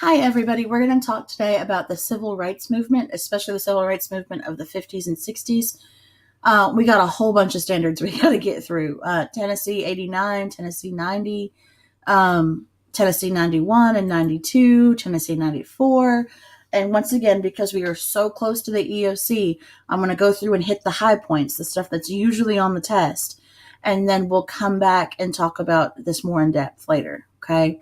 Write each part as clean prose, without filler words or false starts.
Hi, everybody. We're going to talk today about the civil rights movement, especially the civil rights movement of the 50s and 60s. We got a whole bunch of standards we got to get through. Tennessee 89, Tennessee 90, Tennessee 91 and 92, Tennessee 94. And once again, because we are so close to the EOC, I'm going to go through and hit the high points, the stuff that's usually on the test. And then we'll come back and talk about this more in depth later. Okay.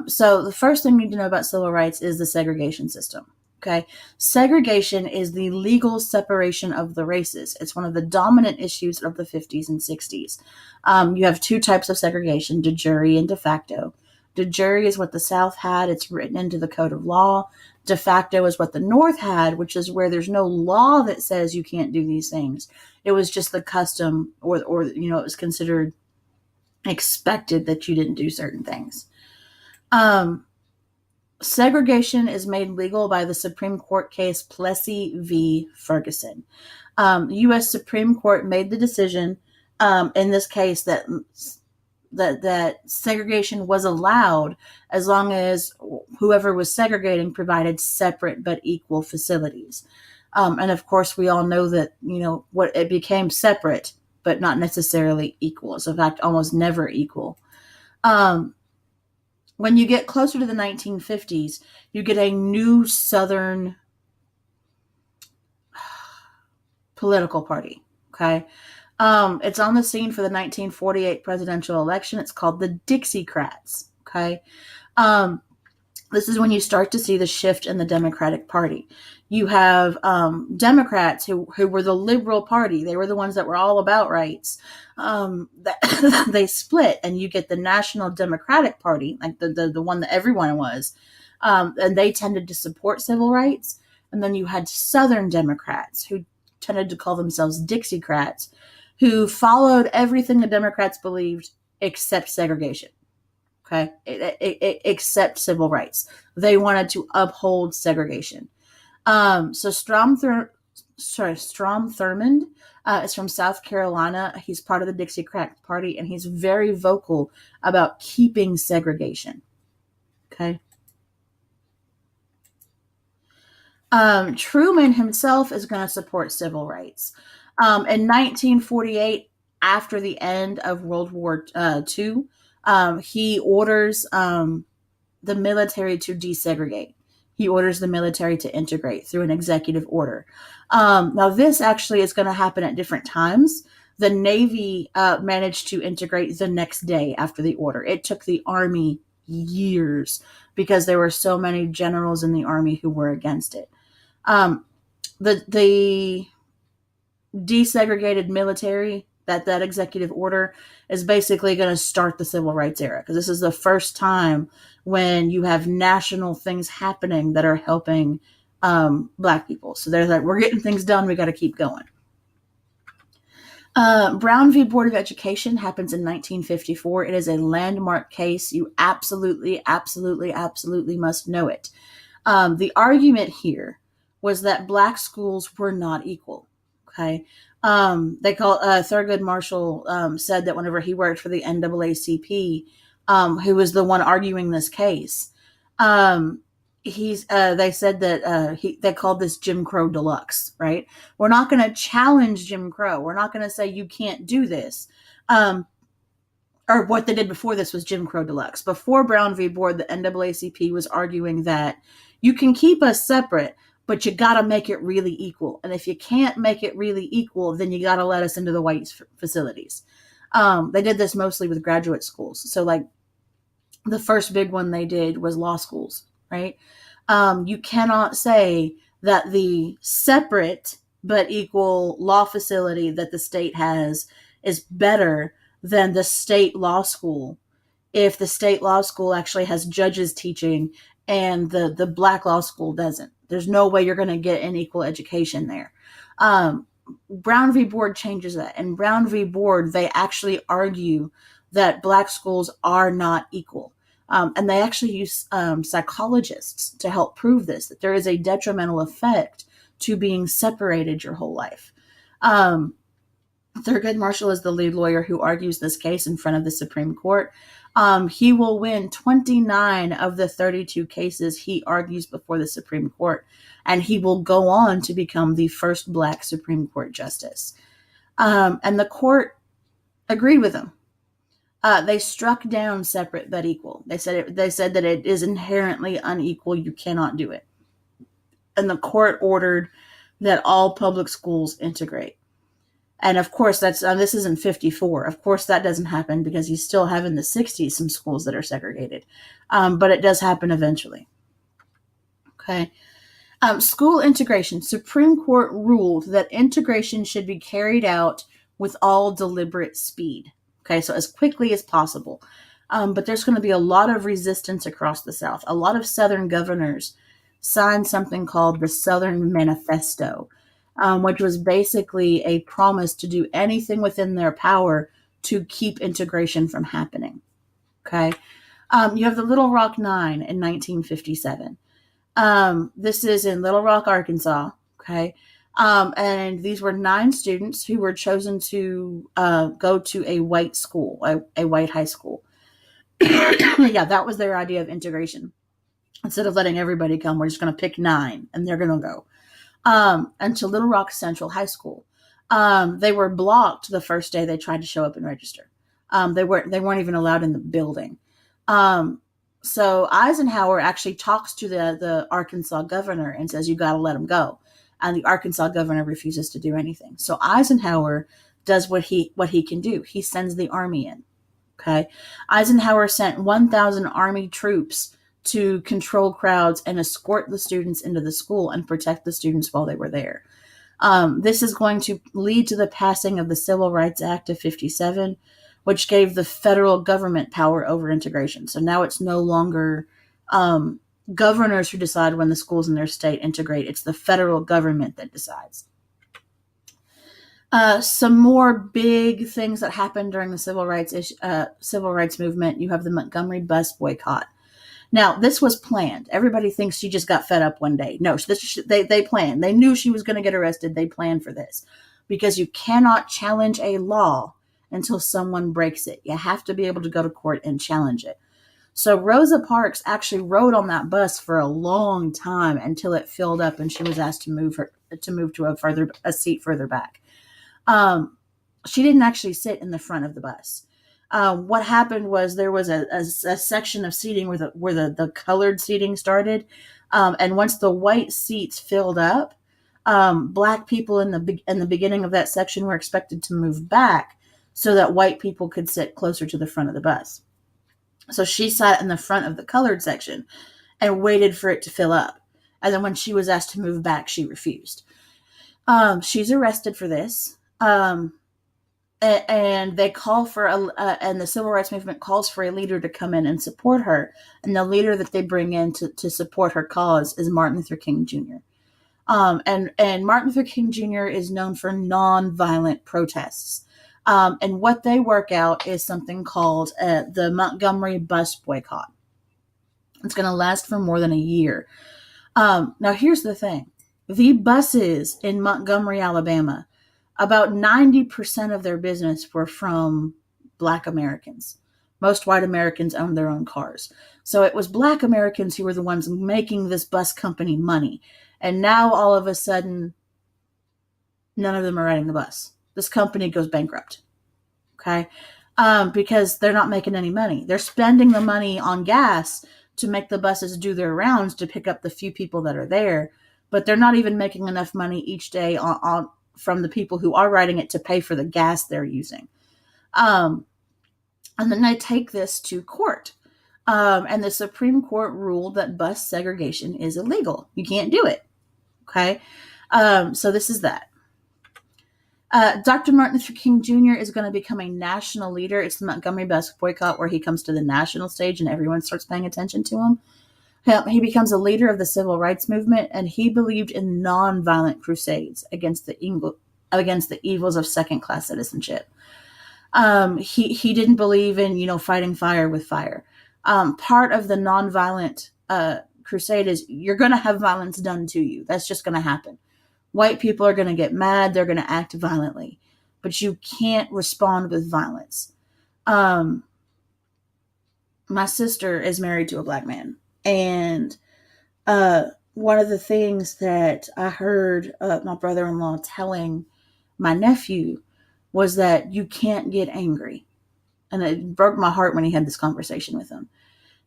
So the first thing you need to know about civil rights is the segregation system. Okay. Segregation is the legal separation of the races. It's one of the dominant issues of the 50s and 60s. You have two types of segregation, de jure and de facto. De jure is what the South had. It's written into the code of law. De facto is what the North had, which is where there's no law that says you can't do these things. It was just the custom or it was considered expected that you didn't do certain things. Segregation is made legal by the Supreme Court case Plessy v. Ferguson. The U.S. Supreme Court made the decision in this case that segregation was allowed as long as whoever was segregating provided separate but equal facilities. And of course, we all know that what it became separate but not necessarily equal. So in fact, almost never equal. When you get closer to the 1950s, you get a new Southern political party. Okay. It's on the scene for the 1948 presidential election. It's called the Dixiecrats. Okay. This is when you start to see the shift in the Democratic Party. You have Democrats who were the liberal party. They were the ones that were all about rights. That they split, and you get the National Democratic Party, like the one that everyone was, and they tended to support civil rights. And then you had Southern Democrats who tended to call themselves Dixiecrats, who followed everything the Democrats believed except segregation. Okay, except civil rights. They wanted to uphold segregation. So Strom Thurmond is from South Carolina. He's part of the Dixiecrat Party, and he's very vocal about keeping segregation. Okay. Truman himself is going to support civil rights. In 1948, after the end of World War II, he orders the military to desegregate. He orders the military to integrate through an executive order. Now, this actually is going to happen at different times. The Navy managed to integrate the next day after the order. It took the Army years because there were so many generals in the Army who were against it. The desegregated military, that executive order is basically going to start the civil rights era, because this is the first time when you have national things happening that are helping Black people. So they're like, we're getting things done. We got to keep going. Brown v. Board of Education happens in 1954. It is a landmark case. You absolutely, absolutely, absolutely must know it. The argument here was that Black schools were not equal. Okay. They call Thurgood Marshall said that whenever he worked for the NAACP, who was the one arguing this case, they said that they called this Jim Crow Deluxe, right? We're not going to challenge Jim Crow. We're not going to say you can't do this. Or what they did before this was Jim Crow Deluxe. Before Brown v. Board, the NAACP was arguing that you can keep us separate, but you got to make it really equal. And if you can't make it really equal, then you got to let us into the white facilities. They did this mostly with graduate schools. So like the first big one they did was law schools, right? You cannot say that the separate but equal law facility that the state has is better than the state law school if the state law school actually has judges teaching and the Black law school doesn't. There's no way you're going to get an equal education there. Brown v. Board changes that. And Brown v. Board, they actually argue that Black schools are not equal. And they actually use psychologists to help prove this, that there is a detrimental effect to being separated your whole life. Thurgood Marshall is the lead lawyer who argues this case in front of the Supreme Court. He will win 29 of the 32 cases he argues before the Supreme Court, and he will go on to become the first Black Supreme Court justice. And the court agreed with him. They struck down separate but equal. They said that it is inherently unequal. You cannot do it. And the court ordered that all public schools integrate. And of course, this is in 54. Of course, that doesn't happen because you still have in the 60s some schools that are segregated. But it does happen eventually. Okay. School integration. Supreme Court ruled that integration should be carried out with all deliberate speed. Okay, so as quickly as possible. But there's going to be a lot of resistance across the South. A lot of Southern governors signed something called the Southern Manifesto, which was basically a promise to do anything within their power to keep integration from happening. Okay, you have the Little Rock Nine in 1957. This is in Little Rock, Arkansas. Okay, and these were 9 students who were chosen to go to a white school, a white high school. Yeah, that was their idea of integration. Instead of letting everybody come, we're just going to pick 9, and they're going to go. And to Little Rock Central High School. They were blocked the first day they tried to show up and register. They weren't even allowed in the building. So Eisenhower actually talks to the Arkansas governor and says, you got to let them go. And the Arkansas governor refuses to do anything. So Eisenhower does what he can do. He sends the army in. Okay. Eisenhower sent 1,000 army troops to control crowds and escort the students into the school and protect the students while they were there. This is going to lead to the passing of the Civil Rights Act of 57, which gave the federal government power over integration. So now it's no longer governors who decide when the schools in their state integrate. It's the federal government that decides. Some more big things that happened during the civil rights movement. You have the Montgomery bus boycott. Now, this was planned. Everybody thinks she just got fed up one day. No, they planned. They knew she was going to get arrested. They planned for this because you cannot challenge a law until someone breaks it. You have to be able to go to court and challenge it. So Rosa Parks actually rode on that bus for a long time until it filled up and she was asked to move to a seat further back. She didn't actually sit in the front of the bus. What happened was there was a section of seating where the colored seating started. And once the white seats filled up, Black people in the beginning of that section were expected to move back so that white people could sit closer to the front of the bus. So she sat in the front of the colored section and waited for it to fill up. And then when she was asked to move back, she refused. She's arrested for this. And they call for and the civil rights movement calls for a leader to come in and support her. And the leader that they bring in to support her cause is Martin Luther King Jr. And Martin Luther King Jr. is known for nonviolent protests. And what they work out is something called the Montgomery bus boycott. It's going to last for more than a year. Now, here's the thing. The buses in Montgomery, Alabama, about 90% of their business were from Black Americans. Most white Americans owned their own cars. So it was Black Americans who were the ones making this bus company money. And now all of a sudden, none of them are riding the bus. This company goes bankrupt. Okay? Because they're not making any money. They're spending the money on gas to make the buses do their rounds to pick up the few people that are there. But they're not even making enough money each day from the people who are riding it to pay for the gas they're using. And then they take this to court. And the Supreme Court ruled that bus segregation is illegal. You can't do it. Okay? So this is that. Dr. Martin Luther King Jr. is going to become a national leader. It's the Montgomery bus boycott where he comes to the national stage and everyone starts paying attention to him. He becomes a leader of the civil rights movement, and he believed in nonviolent crusades against the evils of second-class citizenship. He didn't believe in, fighting fire with fire. Part of the nonviolent crusade is you're going to have violence done to you. That's just going to happen. White people are going to get mad. They're going to act violently. But you can't respond with violence. my sister is married to a black man. And one of the things that I heard my brother in law telling my nephew was that you can't get angry. And it broke my heart when he had this conversation with him.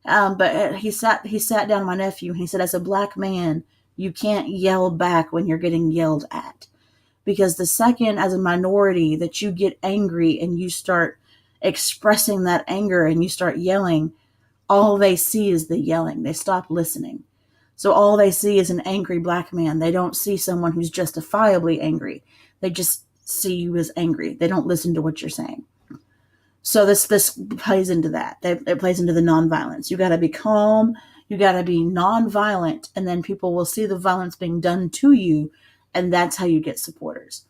But he sat down with my nephew and he said, as a black man, you can't yell back when you're getting yelled at. Because the second, as a minority, that you get angry and you start expressing that anger and you start yelling, all they see is the yelling. They stop listening. So all they see is an angry black man. They don't see someone who's justifiably angry. They just see you as angry. They don't listen to what you're saying. So this plays into that. It plays into the nonviolence. You got to be calm. You got to be nonviolent, and then people will see the violence being done to you, and that's how you get supporters.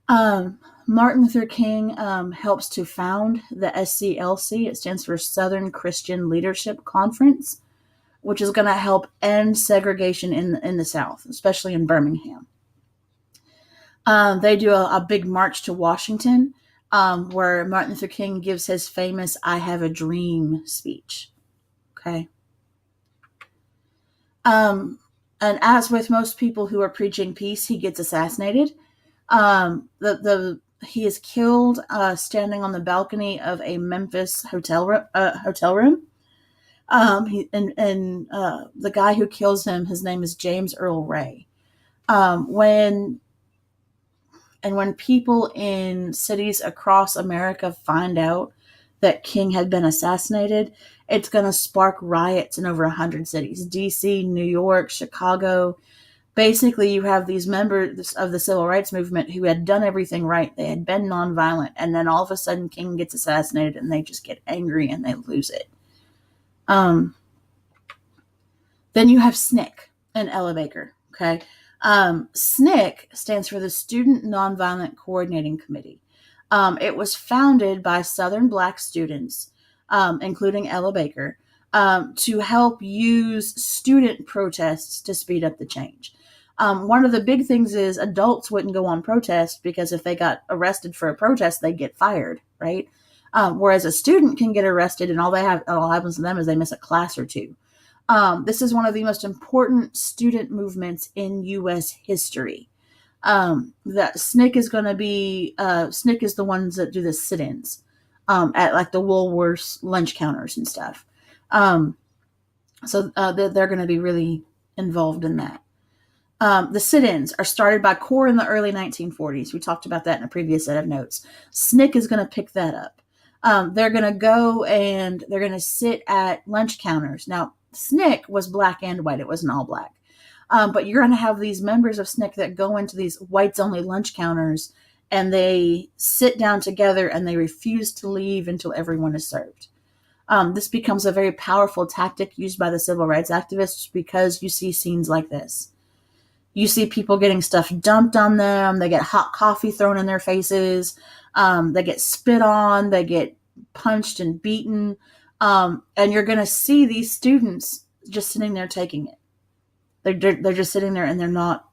Martin Luther King helps to found the SCLC. It stands for Southern Christian Leadership Conference, which is going to help end segregation in the South, especially in Birmingham. They do a big march to Washington, where Martin Luther King gives his famous "I Have a Dream" speech. Okay. And as with most people who are preaching peace, he gets assassinated. He is killed standing on the balcony of a Memphis hotel room. The guy who kills him, his name is James Earl Ray. When people in cities across America find out that King had been assassinated, it's going to spark riots in over 100 cities. DC, New York, Chicago. Basically, you have these members of the civil rights movement who had done everything right. They had been nonviolent. And then all of a sudden, King gets assassinated and they just get angry and they lose it. Then you have SNCC in Ella Baker. Okay. SNCC stands for the Student Nonviolent Coordinating Committee. It was founded by Southern Black students, including Ella Baker, to help use student protests to speed up the change. One of the big things is adults wouldn't go on protest because if they got arrested for a protest, they'd get fired, right? Whereas a student can get arrested and all happens to them is they miss a class or two. This is one of the most important student movements in U.S. history. That SNCC is going to be, SNCC is the ones that do the sit-ins at like the Woolworths lunch counters and stuff. So they're going to be really involved in that. The sit-ins are started by CORE in the early 1940s. We talked about that in a previous set of notes. SNCC is going to pick that up. They're going to go and they're going to sit at lunch counters. Now, SNCC was black and white. It wasn't all black. But you're going to have these members of SNCC that go into these whites-only lunch counters and they sit down together and they refuse to leave until everyone is served. This becomes a very powerful tactic used by the civil rights activists because you see scenes like this. You see people getting stuff dumped on them. They get hot coffee thrown in their faces. They get spit on. They get punched and beaten. And you're going to see these students just sitting there taking it. They're just sitting there and they're not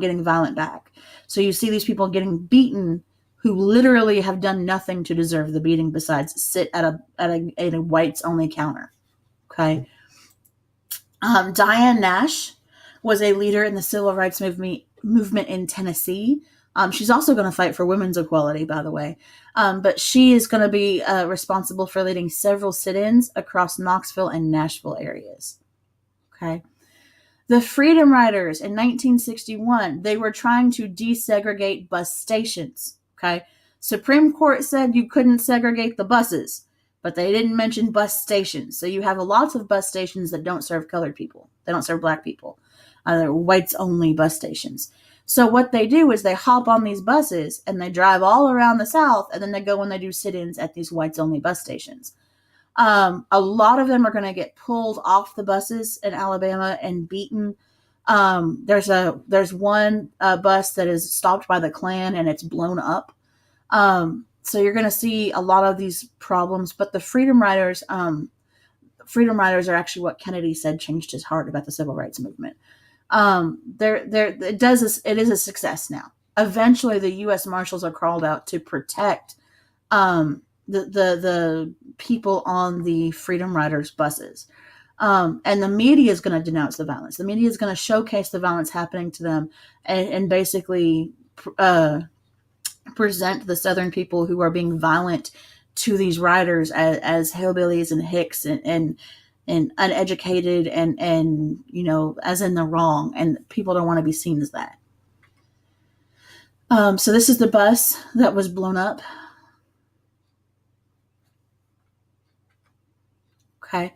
getting violent back. So you see these people getting beaten who literally have done nothing to deserve the beating besides sit at a whites only counter. Okay. Diane Nash was a leader in the civil rights movement in Tennessee. She's also going to fight for women's equality, by the way. But she is going to be responsible for leading several sit-ins across Knoxville and Nashville areas. Okay. The Freedom Riders in 1961, they were trying to desegregate bus stations. Okay. Supreme Court said you couldn't segregate the buses, but they didn't mention bus stations. So you have lots of bus stations that don't serve colored people. They don't serve black people. They're whites only bus stations. So what they do is they hop on these buses and they drive all around the South, and then they go and they do sit-ins at these whites only bus stations. A lot of them are going to get pulled off the buses in Alabama and beaten. There's one bus that is stopped by the Klan and it's blown up. So you're going to see a lot of these problems, but the Freedom Riders are actually what Kennedy said changed his heart about the civil rights movement. It is a success now. Eventually the U.S. Marshals are called out to protect, the people on the Freedom Riders buses. And the media is going to denounce the violence. The media is going to showcase the violence happening to them, and basically present the Southern people who are being violent to these riders as hillbillies and hicks and uneducated and as in the wrong, and people don't want to be seen as that. So this is the bus that was blown up. Okay.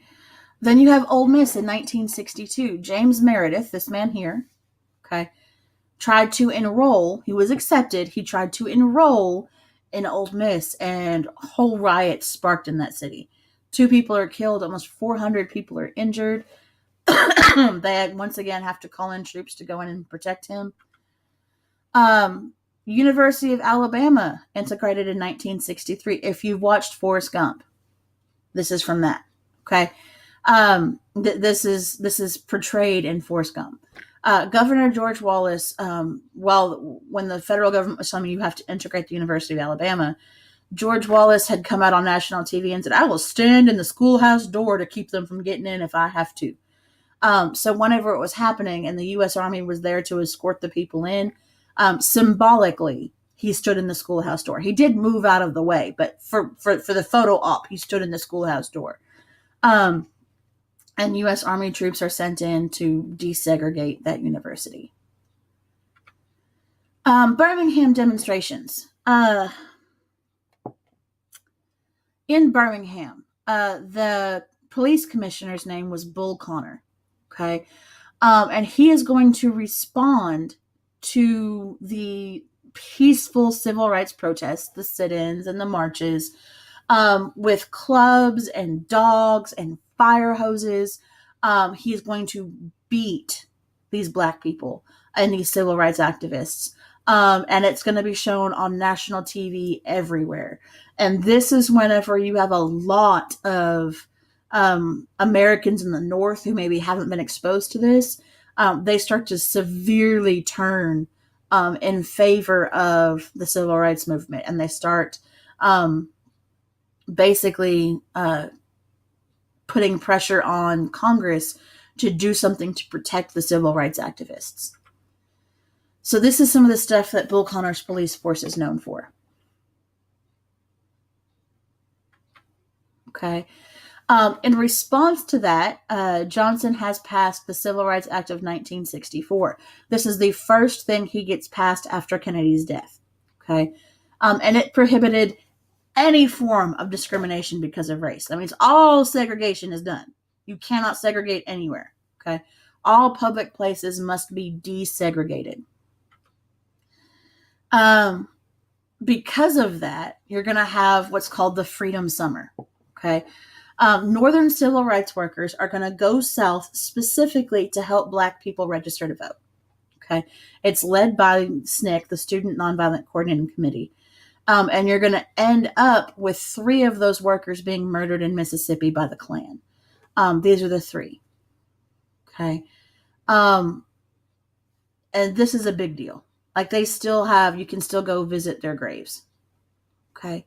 Then you have Ole Miss in 1962. James Meredith, this man here, okay, tried to enroll. He was accepted. He tried to enroll in Ole Miss, and a whole riot sparked in that city. 2 people are killed. Almost 400 people are injured. They once again have to call in troops to go in and protect him. University of Alabama integrated in 1963. If you've watched Forrest Gump, this is from that. Okay. This is portrayed in Forrest Gump. Governor George Wallace, when the federal government was telling me you have to integrate the University of Alabama, George Wallace had come out on national TV and said, "I will stand in the schoolhouse door to keep them from getting in if I have to." So whenever it was happening and the U.S. Army was there to escort the people in, symbolically, he stood in the schoolhouse door. He did move out of the way, but for the photo op, he stood in the schoolhouse door. And U.S. Army troops are sent in to desegregate that university. Birmingham demonstrations. In Birmingham, the police commissioner's name was Bull Connor. Okay. And he is going to respond to the peaceful civil rights protests, the sit-ins and the marches, with clubs and dogs and fire hoses. He's going to beat these Black people and these civil rights activists. And it's going to be shown on national TV everywhere. And this is whenever you have a lot of Americans in the North who maybe haven't been exposed to this. They start to severely turn in favor of the civil rights movement. And they start basically putting pressure on Congress to do something to protect the civil rights activists. So this is some of the stuff that Bull Connor's police force is known for. Okay. In response to that, Johnson has passed the Civil Rights Act of 1964. This is the first thing he gets passed after Kennedy's death. Okay. And it prohibited any form of discrimination because of race. That means all segregation is done. You cannot segregate anywhere. Okay. All public places must be desegregated. Because of that, you're going to have what's called the Freedom Summer. Okay. Northern civil rights workers are going to go south specifically to help Black people register to vote. Okay. It's led by SNCC, the Student Nonviolent Coordinating Committee. And you're going to end up with 3 of those workers being murdered in Mississippi by the Klan. These are the 3. Okay. And this is a big deal. Like they still have, you can still go visit their graves. Okay.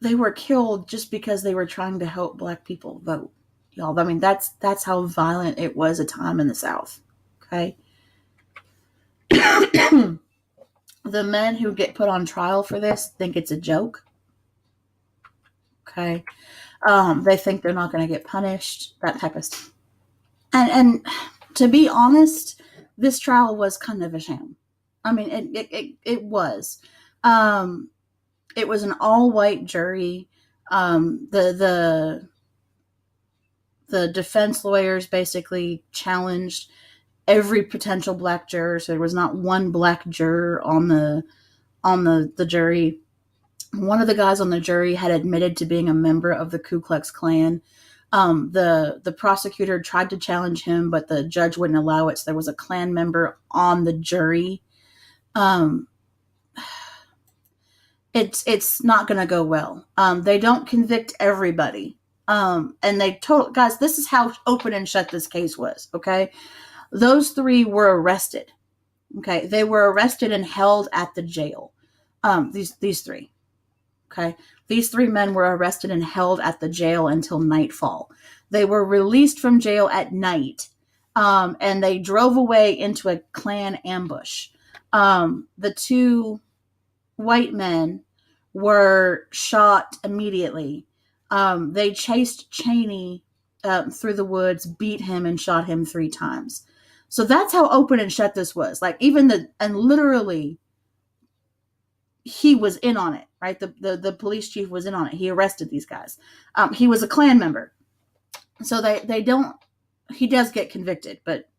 They were killed just because they were trying to help Black people vote. Y'all, I mean, that's how violent it was a time in the South. Okay. The men who get put on trial for this think it's a joke. Okay. They think they're not going to get punished, that type of stuff. And to be honest, this trial was kind of a sham. I mean, it was. It was an all-white jury. The defense lawyers basically challenged every potential Black juror. So there was not one Black juror on the jury. One of the guys on the jury had admitted to being a member of the Ku Klux Klan. The prosecutor tried to challenge him, but the judge wouldn't allow it. So there was a Klan member on the jury. It's not going to go well. They don't convict everybody. And they told guys, this is how open and shut this case was. Okay. Those 3 were arrested. Okay, they were arrested and held at the jail. These three. Okay, these three men were arrested and held at the jail until nightfall. They were released from jail at night, and they drove away into a Klan ambush. The two white men were shot immediately. They chased Cheney through the woods, beat him, and shot him 3 times. So that's how open and shut this was. Like, and literally, he was in on it, right? The police chief was in on it. He arrested these guys. He was a Klan member. So he does get convicted, but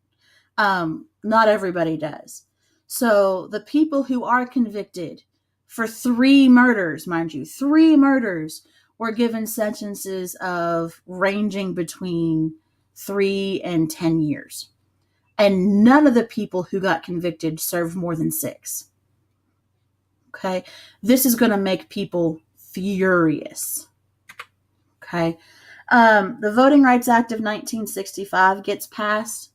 not everybody does. So the people who are convicted for 3 murders, mind you, 3 murders, were given sentences of ranging between 3 and 10 years. And none of the people who got convicted served more than 6. Okay. This is going to make people furious. Okay. The Voting Rights Act of 1965 gets passed.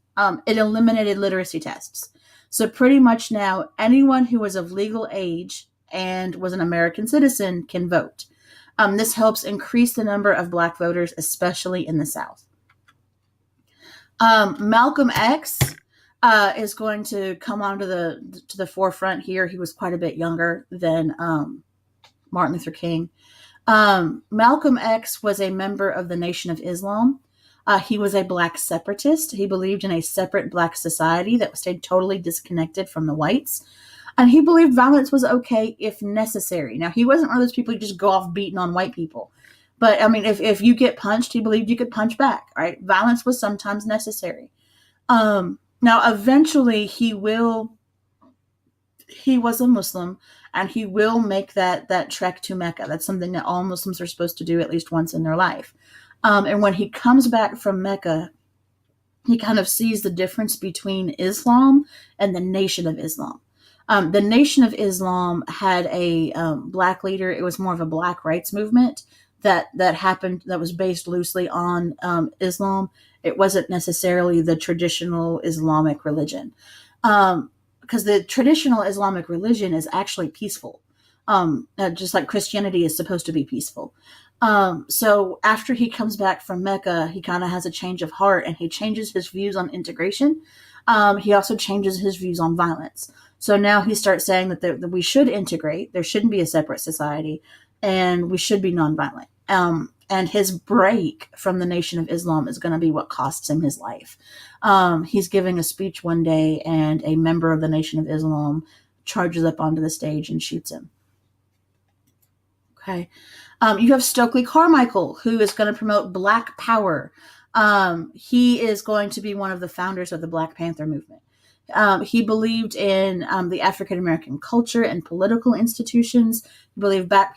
It eliminated literacy tests. So pretty much now, anyone who was of legal age and was an American citizen can vote. This helps increase the number of Black voters, especially in the South. Malcolm X is going to come onto the forefront here. He was quite a bit younger than Martin Luther King. Malcolm X was a member of the Nation of Islam. He was a Black separatist. He believed in a separate Black society that stayed totally disconnected from the whites. And he believed violence was okay if necessary. Now, he wasn't one of those people who just go off beating on white people. But, I mean, if you get punched, he believed you could punch back, right? Violence was sometimes necessary. Now, eventually, he was a Muslim, and he will make that trek to Mecca. That's something that all Muslims are supposed to do at least once in their life. And when he comes back from Mecca, he kind of sees the difference between Islam and the Nation of Islam. The Nation of Islam had a Black leader. It was more of a Black rights movement that happened, that was based loosely on Islam. It wasn't necessarily the traditional Islamic religion. Because the traditional Islamic religion is actually peaceful, just like Christianity is supposed to be peaceful. So after he comes back from Mecca, he kind of has a change of heart, and he changes his views on integration. He also changes his views on violence. So now he starts saying that we should integrate, there shouldn't be a separate society, and we should be nonviolent. And his break from the Nation of Islam is going to be what costs him his life. He's giving a speech one day, and a member of the Nation of Islam charges up onto the stage and shoots him. Okay. You have Stokely Carmichael, who is going to promote Black Power. He is going to be one of the founders of the Black Panther movement. He believed in the African American culture and political institutions. He believed Black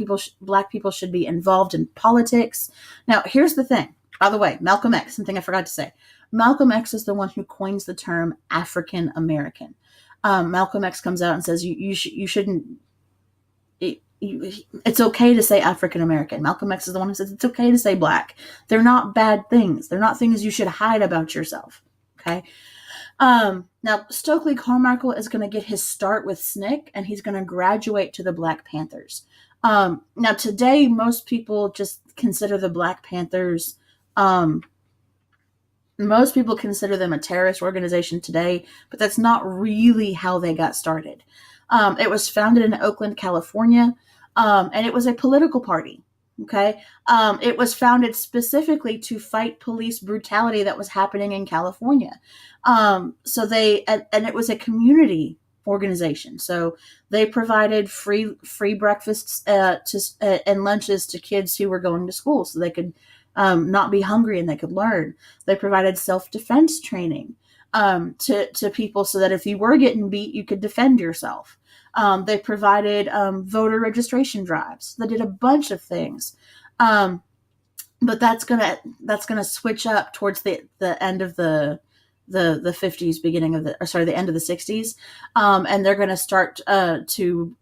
people should be involved in politics. Now, here's the thing. By the way, Malcolm X, something I forgot to say. Malcolm X is the one who coins the term African American. Malcolm X comes out and says you shouldn't. It's okay to say African American. Malcolm X is the one who says it's okay to say Black. They're not bad things. They're not things you should hide about yourself. Okay. Now, Stokely Carmichael is going to get his start with SNCC, and he's going to graduate to the Black Panthers. Now, today, most people just consider the Black Panthers, most people consider them a terrorist organization today, but that's not really how they got started. It was founded in Oakland, California, and it was a political party. Okay. It was founded specifically to fight police brutality that was happening in California. And it was a community organization. So they provided free breakfasts and lunches to kids who were going to school so they could not be hungry and they could learn. They provided self-defense training to people so that if you were getting beat, you could defend yourself. They provided voter registration drives. They did a bunch of things, but that's gonna switch up towards the end of the 50s, the end of the 60s, and they're gonna start to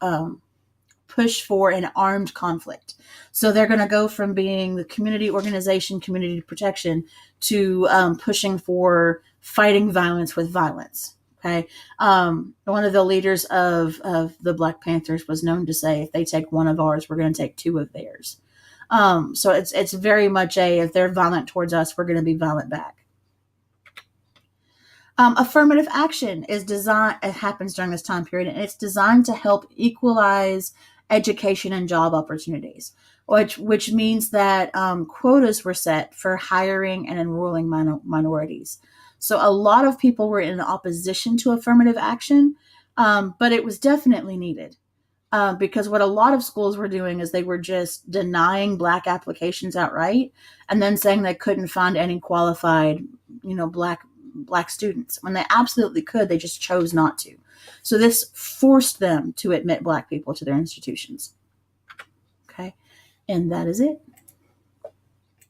push for an armed conflict. So they're gonna go from being the community organization, community protection, to pushing for fighting violence with violence. Okay. One of the leaders of the Black Panthers was known to say, if they take one of ours, we're going to take two of theirs. So it's very much if they're violent towards us, we're going to be violent back. Affirmative action is designed, it happens during this time period, and it's designed to help equalize education and job opportunities, which means that quotas were set for hiring and enrolling minorities. So a lot of people were in opposition to affirmative action, but it was definitely needed. Because what a lot of schools were doing is they were just denying Black applications outright, and then saying they couldn't find any qualified, Black students when they absolutely could. They just chose not to. So this forced them to admit Black people to their institutions. Okay, and that is it.